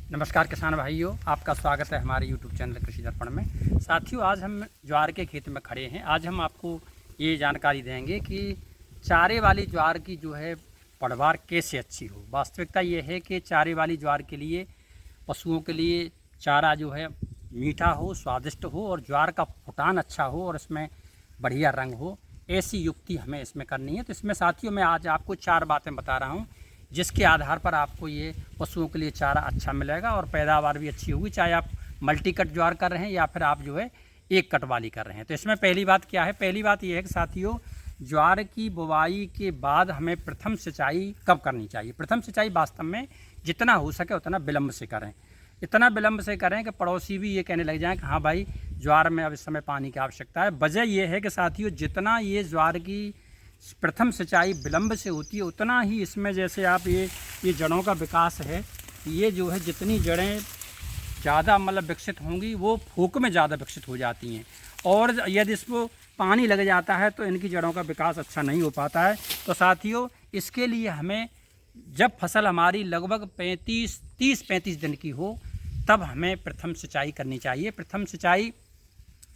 नमस्कार किसान भाइयों, आपका स्वागत है हमारे YouTube चैनल कृषि दर्पण में। साथियों, आज हम ज्वार के खेत में खड़े हैं। आज हम आपको ये जानकारी देंगे कि चारे वाली ज्वार की जो है पैदावार कैसे अच्छी हो। वास्तविकता ये है कि चारे वाली ज्वार के लिए, पशुओं के लिए चारा जो है मीठा हो, स्वादिष्ट हो और ज्वार का फुटान अच्छा हो और इसमें बढ़िया रंग हो, ऐसी युक्ति हमें इसमें करनी है। तो इसमें साथियों मैं आज आपको 4 बातें बता रहा हूँ जिसके आधार पर आपको ये पशुओं के लिए चारा अच्छा मिलेगा और पैदावार भी अच्छी होगी, चाहे आप मल्टी कट ज्वार कर रहे हैं या फिर आप जो है एक कट वाली कर रहे हैं। तो इसमें पहली बात क्या है? पहली बात ये है कि साथियों, ज्वार की बुवाई के बाद हमें प्रथम सिंचाई कब करनी चाहिए? प्रथम सिंचाई वास्तव में जितना हो सके उतना विलम्ब से करें। इतना विलम्ब से करें कि पड़ोसी भी ये कहने लग जाएँ कि हाँ भाई, ज्वार में अब इस समय पानी की आवश्यकता है। वजह यह है कि साथियों, जितना ये ज्वार की प्रथम सिंचाई विलम्ब से होती है उतना ही इसमें, जैसे आप ये जड़ों का विकास है, ये जो है जितनी जड़ें ज़्यादा मतलब विकसित होंगी वो फूक में ज़्यादा विकसित हो जाती हैं, और यदि इसको पानी लग जाता है तो इनकी जड़ों का विकास अच्छा नहीं हो पाता है। तो साथियों, इसके लिए हमें जब फसल हमारी लगभग 30-35 दिन की हो तब हमें प्रथम सिंचाई करनी चाहिए। प्रथम सिंचाई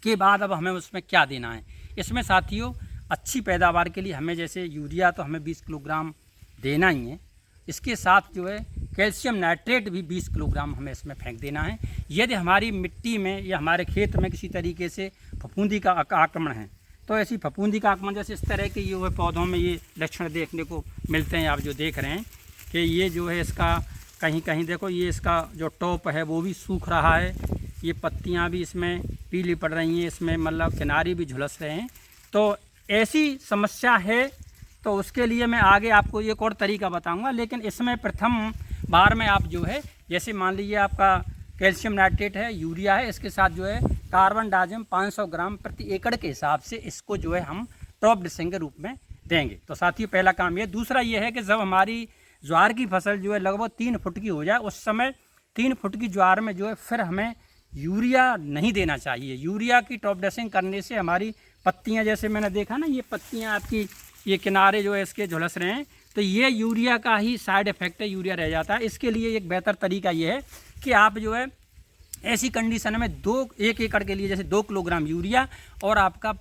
के बाद अब हमें उसमें क्या देना है? इसमें साथियों, अच्छी पैदावार के लिए हमें जैसे यूरिया तो हमें 20 किलोग्राम देना ही है, इसके साथ जो है कैल्शियम नाइट्रेट भी 20 किलोग्राम हमें इसमें फेंक देना है। यदि हमारी मिट्टी में या हमारे खेत में किसी तरीके से फफूंदी का आक्रमण है तो ऐसी फफूंदी का आक्रमण, जैसे इस तरह के ये पौधों में ये लक्षण देखने को मिलते हैं, आप जो देख रहे हैं कि ये जो है इसका कहीं कहीं देखो, ये इसका जो टॉप है वो भी सूख रहा है, ये पत्तियाँ भी इसमें पीली पड़ रही हैं, इसमें मतलब किनारे भी झुलस रहे हैं। तो ऐसी समस्या है तो उसके लिए मैं आगे आपको एक और तरीका बताऊंगा, लेकिन इसमें प्रथम बार में आप जो है, जैसे मान लीजिए आपका कैल्शियम नाइट्रेट है, यूरिया है, इसके साथ जो है कार्बन डाइऑक्साइड 500 ग्राम प्रति एकड़ के हिसाब से इसको जो है हम टॉप ड्रेसिंग के रूप में देंगे। तो साथियों, पहला काम ये। दूसरा ये है कि जब हमारी ज्वार की फसल जो है लगभग 3 फुट की हो जाए, उस समय 3 फुट की ज्वार में जो है फिर हमें यूरिया नहीं देना चाहिए। यूरिया की टॉप ड्रेसिंग करने से हमारी पत्तियां, जैसे मैंने देखा ना, ये पत्तियां आपकी ये किनारे जो है इसके झुलस रहे हैं, तो ये यूरिया का ही साइड इफेक्ट है, यूरिया रह जाता है। इसके लिए एक बेहतर तरीका ये है कि आप जो है ऐसी कंडीशन में 1 एकड़ के लिए जैसे 2 किलोग्राम यूरिया और आपका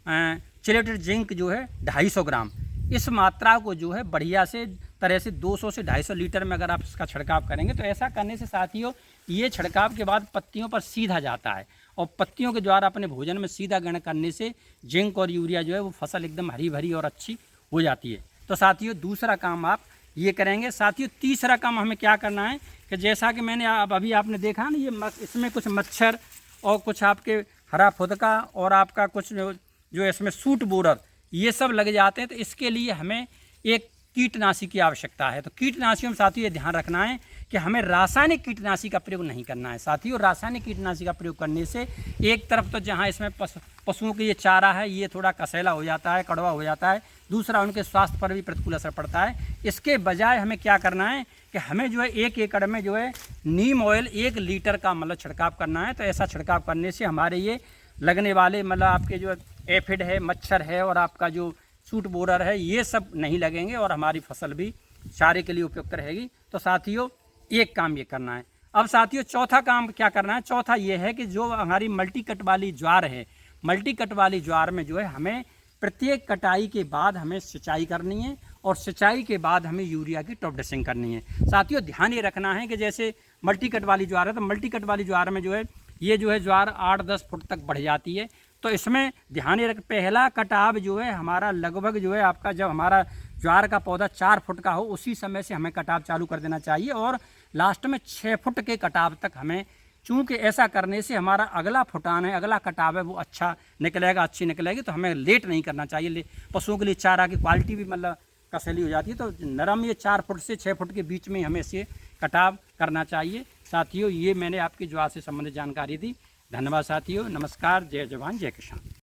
चिलेटेड जिंक जो है 250 ग्राम, इस मात्रा को जो है बढ़िया से तरह से 200 से 250 लीटर में अगर आप इसका छिड़काव करेंगे तो ऐसा करने से साथियों, ये छिड़काव के बाद पत्तियों पर सीधा जाता है और पत्तियों के द्वारा अपने भोजन में सीधा ग्रहण करने से जिंक और यूरिया जो है वो फसल एकदम हरी भरी और अच्छी हो जाती है। तो साथियों, दूसरा काम आप ये करेंगे। साथियों, तीसरा काम हमें क्या करना है कि जैसा कि मैंने अभी आपने देखा ना, ये इसमें कुछ मच्छर और कुछ आपके हरा फुदका और आपका कुछ जो इसमें सूट बोरर, ये सब लग जाते हैं। तो इसके लिए हमें एक कीटनाशी की आवश्यकता है। तो कीटनाशियों में साथियों ये ध्यान रखना है कि हमें रासायनिक कीटनाशी का प्रयोग नहीं करना है। साथियों, रासायनिक कीटनाशी का प्रयोग करने से एक तरफ तो जहां इसमें पशुओं के ये चारा है ये थोड़ा कसैला हो जाता है, कड़वा हो जाता है, दूसरा उनके स्वास्थ्य पर भी प्रतिकूल असर पड़ता है। इसके बजाय हमें क्या करना है कि हमें जो है 1 एकड़ में जो है नीम ऑयल 1 लीटर का मतलब छिड़काव करना है। तो ऐसा छिड़काव करने से हमारे ये लगने वाले मतलब आपके जो एफिड है, मच्छर है और आपका जो सूट बोरर है, ये सब नहीं लगेंगे और हमारी फसल भी चारे के लिए उपयुक्त रहेगी। तो साथियों, एक काम ये करना है। अब साथियों, चौथा काम क्या करना है? चौथा ये है कि जो हमारी मल्टी कट वाली ज्वार है, मल्टी कट वाली ज्वार में जो है हमें प्रत्येक कटाई के बाद हमें सिंचाई करनी है और सिंचाई के बाद हमें यूरिया की टॉप ड्रेसिंग करनी है। साथियों, ध्यान ये रखना है कि जैसे मल्टी कट वाली ज्वार है तो मल्टी कट वाली ज्वार में जो है ये जो है ज्वार 8-10 फुट तक बढ़ जाती है। तो इसमें ध्यान ये रख, पहला कटाव जो है हमारा लगभग जो है आपका, जब हमारा ज्वार का पौधा 4 फुट का हो उसी समय से हमें कटाव चालू कर देना चाहिए और लास्ट में 6 फुट के कटाव तक हमें, चूँकि ऐसा करने से हमारा अगला फुटान है, अगला कटाव है वो अच्छा निकलेगा, अच्छी निकलेगी। तो हमें लेट नहीं करना चाहिए। पशुओं के लिए चारा की क्वालिटी भी मतलब कसैली हो जाती है, तो नरम ये 4 फुट से 6 फुट के बीच में हमें इसे कटाव करना चाहिए। साथियों, ये मैंने आपकी ज्वार से संबंधित जानकारी दी। धन्यवाद साथियों, नमस्कार, जय जवान जय किसान।